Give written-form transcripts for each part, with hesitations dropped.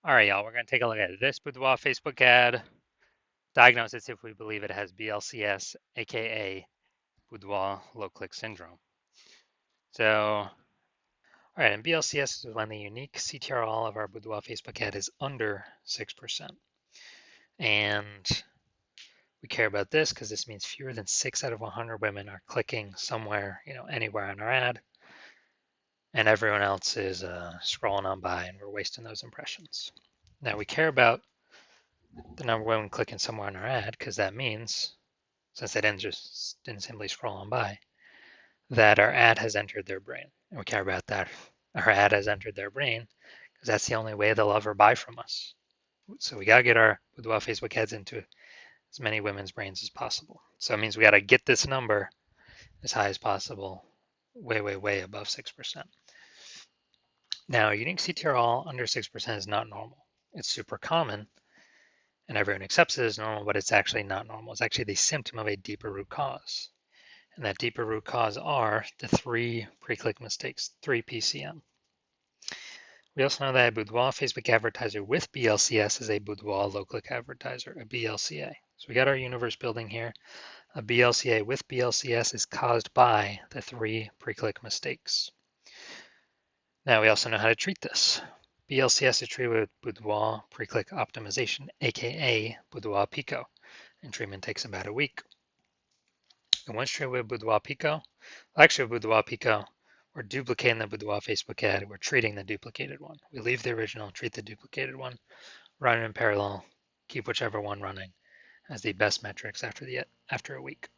All right, y'all, we're going to take a look at this Boudoir Facebook ad, diagnose it, see if we believe it has BLCS, aka Boudoir low click syndrome. So, all right, and BLCS is when the unique CTRL of our Boudoir Facebook ad is under 6%. And we care about this because this means fewer than 6 out of 100 women are clicking somewhere, anywhere on our ad, and everyone else is scrolling on by and we're wasting those impressions. Now, we care about the number of women clicking somewhere on our ad because that means, since they didn't simply scroll on by, that our ad has entered their brain. And we care about that. Our ad has entered their brain because that's the only way they'll ever buy from us. So we got to get our Boudoir Facebook ads into as many women's brains as possible. So it means we got to get this number as high as possible, way, way, way above 6%. Now, unique CTRL under 6% is not normal. It's super common, and everyone accepts it as normal, but it's actually not normal. It's actually the symptom of a deeper root cause. And that deeper root cause are the 3 pre-click mistakes, 3 PCM. We also know that a Boudoir Facebook advertiser with BLCS is a Boudoir low-click advertiser, a BLCA. So we got our universe building here. A BLCA with BLCS is caused by the 3 pre-click mistakes. Now we also know how to treat this. BLCS is treated with Boudoir pre-click optimization, aka Boudoir Pico, and treatment takes about a week. And once treated with Boudoir Pico, actually with Boudoir Pico, we're duplicating the Boudoir Facebook ad. We're treating the duplicated one. We leave the original, treat the duplicated one, run it in parallel, keep whichever one running as the best metrics after a week.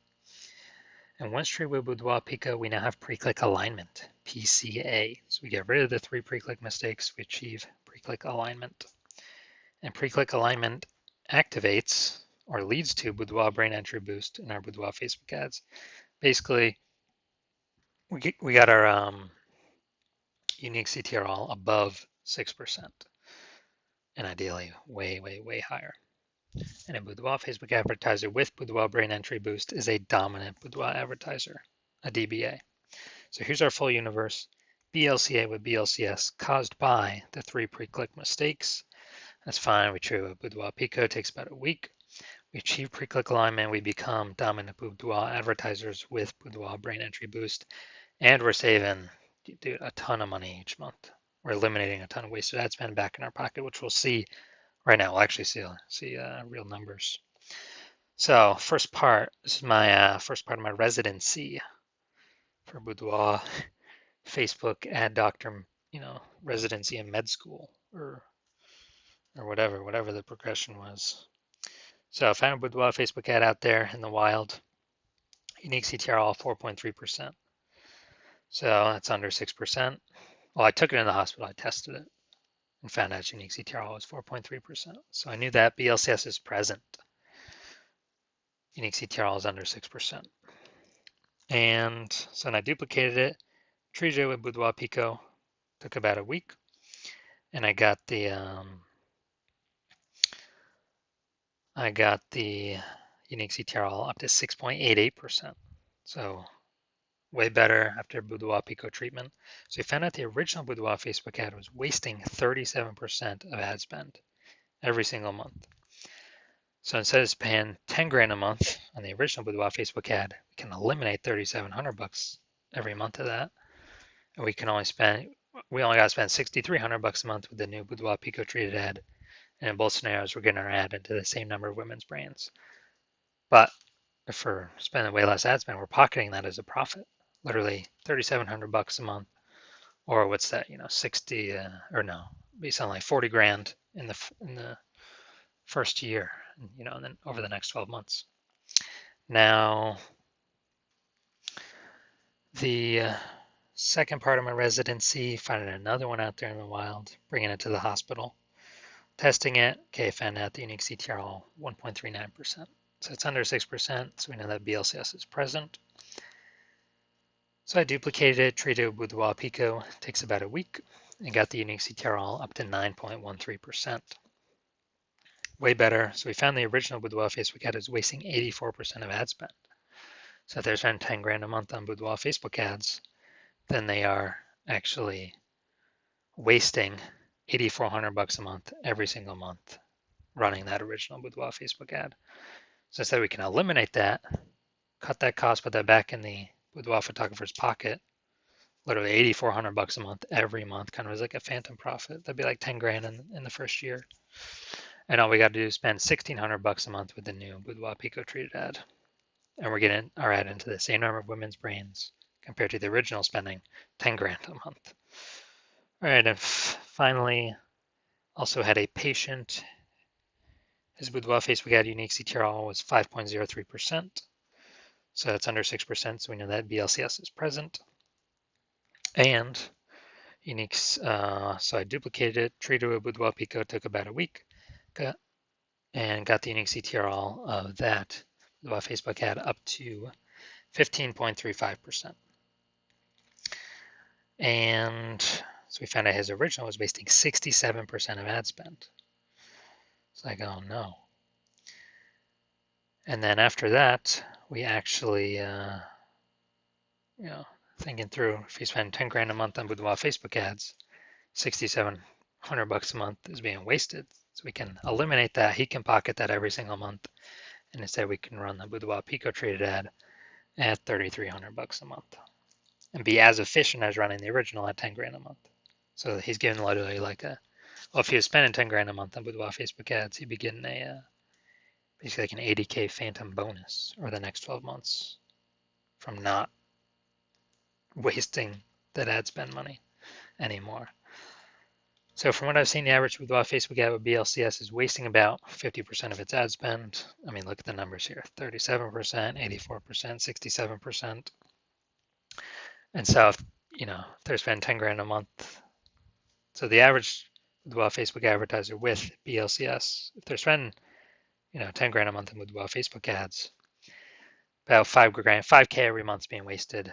And once treated with Boudoir Pico, we now have pre-click alignment, PCA. So we get rid of the 3 pre-click mistakes. We achieve pre-click alignment. And pre-click alignment activates or leads to Boudoir brain entry boost in our Boudoir Facebook ads. Basically, we got our unique CTRL above 6%, and ideally way, way, way higher. And a Boudoir Facebook advertiser with Boudoir brain entry boost is a dominant Boudoir advertiser, a DBA. So here's our full universe. BLCA with BLCS caused by the 3 pre-click mistakes. That's fine. We treat with Boudoir Pico, it takes about a week. We achieve pre-click alignment. We become dominant Boudoir advertisers with Boudoir brain entry boost. And we're saving a ton of money each month. We're eliminating a ton of wasted ad spend back in our pocket, which we'll see right now. We'll actually see real numbers. So first part, this is my first part of my residency for Boudoir Facebook ad doctor, residency in med school or whatever the progression was. So I found a Boudoir Facebook ad out there in the wild. Unique CTRL 4.3%. So that's under 6%. Well, I took it in the hospital. I tested it and found out unique CTRL was 4.3%. So I knew that BLCS is present. Unique CTRL is under 6%. And so then I duplicated it, treated it with Boudoir Pico. Took about a week. And I got the unique CTRL up to 6.88%. So way better after Boudoir Pico treatment. So we found out the original Boudoir Facebook ad was wasting 37% of ad spend every single month. So instead of paying 10 grand a month on the original Boudoir Facebook ad, we can eliminate 3,700 bucks every month of that. And we only got to spend 6,300 bucks a month with the new Boudoir Pico treated ad. And in both scenarios, we're getting our ad into the same number of women's brains. But if we're spending way less ad spend, we're pocketing that as a profit. Literally 3,700 bucks a month, or what's that? 60 or no, be something like 40 grand in the first year, and then over the next 12 months. Now, the second part of my residency, finding another one out there in the wild, bringing it to the hospital, testing it. Okay, found out the unique CTRL 1.39%. So it's under 6%, so we know that BLCS is present. So I duplicated it, treated it with Boudoir Pico, it takes about a week, and got the unique CTRL up to 9.13%. Way better. So we found the original Boudoir Facebook ad is wasting 84% of ad spend. So if they're spending 10 grand a month on Boudoir Facebook ads, then they are actually wasting $8,400 a month every single month running that original Boudoir Facebook ad. So instead we can eliminate that, cut that cost, put that back in the Boudoir photographer's pocket, literally $8,400 a month every month, kind of as like a phantom profit. That'd be like 10 grand in the first year. And all we got to do is spend $1,600 a month with the new Boudoir Pico treated ad. And we're getting our ad into the same number of women's brains compared to the original spending 10 grand a month. All right, and finally, also had a patient. His Boudoir Facebook ad unique CTRL was 5.03%. So that's under 6%. So we know that BLCS is present. And uniques, so I duplicated it, treated with Boudoir Pico, took about a week, and got the unique CTRL of that Boudoir Facebook ad up to 15.35%. And so we found out his original was wasting 67% of ad spend. It's like, oh no. And then after that, we actually, thinking through, if you spend 10 grand a month on Boudoir Facebook ads, $6,700 a month is being wasted. So we can eliminate that. He can pocket that every single month. And instead we can run the Boudoir Pico treated ad at $3,300 a month and be as efficient as running the original at 10 grand a month. So he's getting literally like well, if he was spending 10 grand a month on Boudoir Facebook ads, he'd be getting basically like an 80K phantom bonus over the next 12 months from not wasting that ad spend money anymore. So from what I've seen, the average Boudoir Facebook ad with BLCS is wasting about 50% of its ad spend. I mean, look at the numbers here, 37%, 84%, 67%. And so, if they're spending 10 grand a month, so the average Boudoir Facebook advertiser with BLCS, if they're spending 10 grand a month in Boudoir Facebook ads, about 5K every month is being wasted.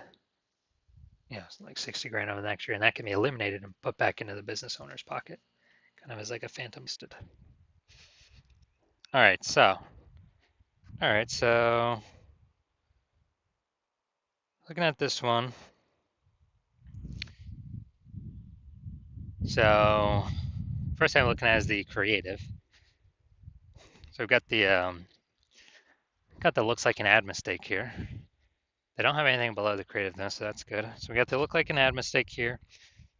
Like 60 grand over the next year, and that can be eliminated and put back into the business owner's pocket, kind of as like a phantom wasted. All right, so looking at this one, so first thing I'm looking at is the creative. So we've got the looks like an ad mistake here. They don't have anything below the creativeness, so that's good. So we got the look like an ad mistake here.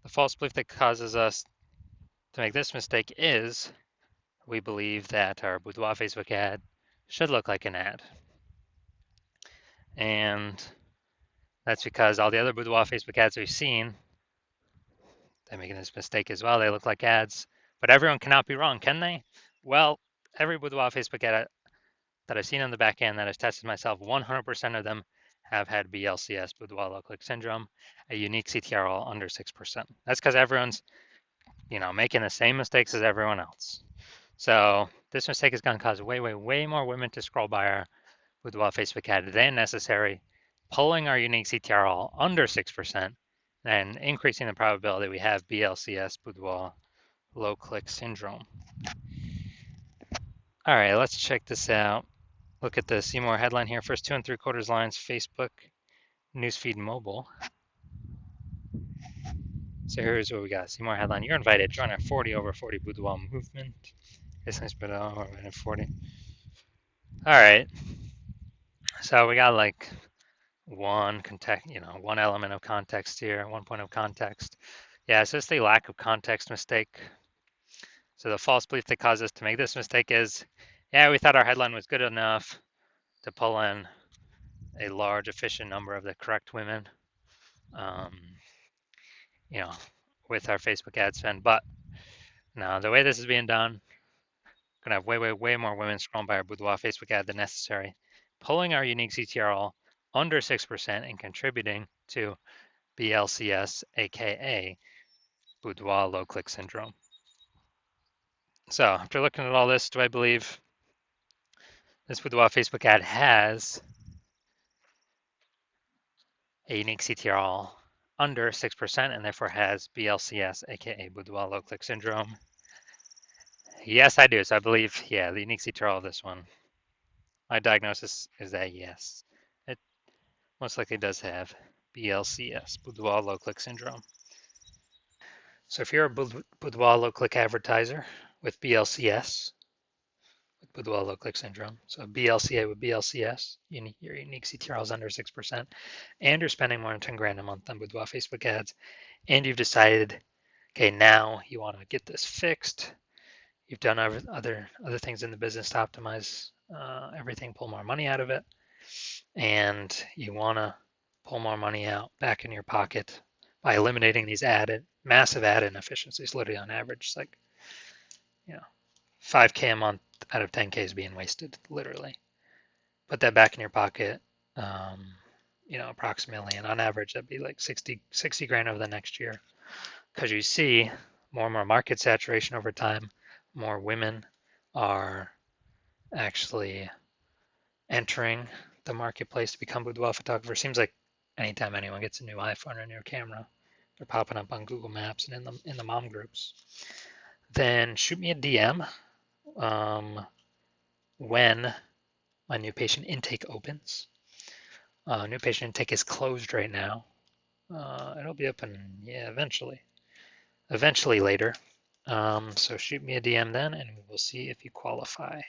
The false belief that causes us to make this mistake is we believe that our Boudoir Facebook ad should look like an ad. And that's because all the other Boudoir Facebook ads we've seen, they're making this mistake as well. They look like ads, but everyone cannot be wrong, can they? Well, every Boudoir Facebook ad that I've seen on the back end that I've tested myself, 100% of them have had BLCS, Boudoir low click syndrome, a unique CTRL under 6%. That's because everyone's, making the same mistakes as everyone else. So this mistake is going to cause way, way, way more women to scroll by our Boudoir Facebook ad than necessary, pulling our unique CTRL under 6% and increasing the probability we have BLCS, Boudoir low click syndrome. All right, let's check this out. Look at the see more headline here. First 2 3/4 lines, Facebook newsfeed mobile. So here's what we got. See more headline. You're invited. Join our 40 over 40 Boudoir movement. Business Boudoir 40. All right. So we got like one element of context here, 1 point of context. Yeah, it's just the lack of context mistake. So the false belief that caused us to make this mistake is, yeah, we thought our headline was good enough to pull in a large, efficient number of the correct women, with our Facebook ad spend. But now the way this is being done, we're gonna have way, way, way more women scrolling by our Boudoir Facebook ad than necessary, pulling our unique CTRL under 6% and contributing to BLCS, aka Boudoir low click syndrome. So after looking at all this, do I believe this Boudoir Facebook ad has a unique CTRL under 6% and therefore has BLCS, aka Boudoir low click syndrome? Yes, I do. So I believe, yeah, the unique CTRL of this one. My diagnosis is that yes, it most likely does have BLCS, Boudoir low click syndrome. So if you're a Boudoir low click advertiser with BLCS, with Boudoir low click syndrome, so BLCA with BLCS, your unique CTR is under 6%, and you're spending more than 10 grand a month on Boudoir Facebook ads, and you've decided, okay, now you want to get this fixed. You've done other things in the business to optimize everything, pull more money out of it, and you want to pull more money out back in your pocket by eliminating these massive ad inefficiencies. Literally on average, it's like, you know, 5K a month out of 10K is being wasted, literally. Put that back in your pocket, approximately, and on average that'd be like 60 grand over the next year, because you see more and more market saturation over time. More women are actually entering the marketplace to become boudoir photographers. Seems like anytime anyone gets a new iPhone or a new camera, they're popping up on Google Maps and in the mom groups. Then shoot me a DM when my new patient intake opens. New patient intake is closed right now. It'll be open, yeah, eventually later. So shoot me a DM then, and we will see if you qualify.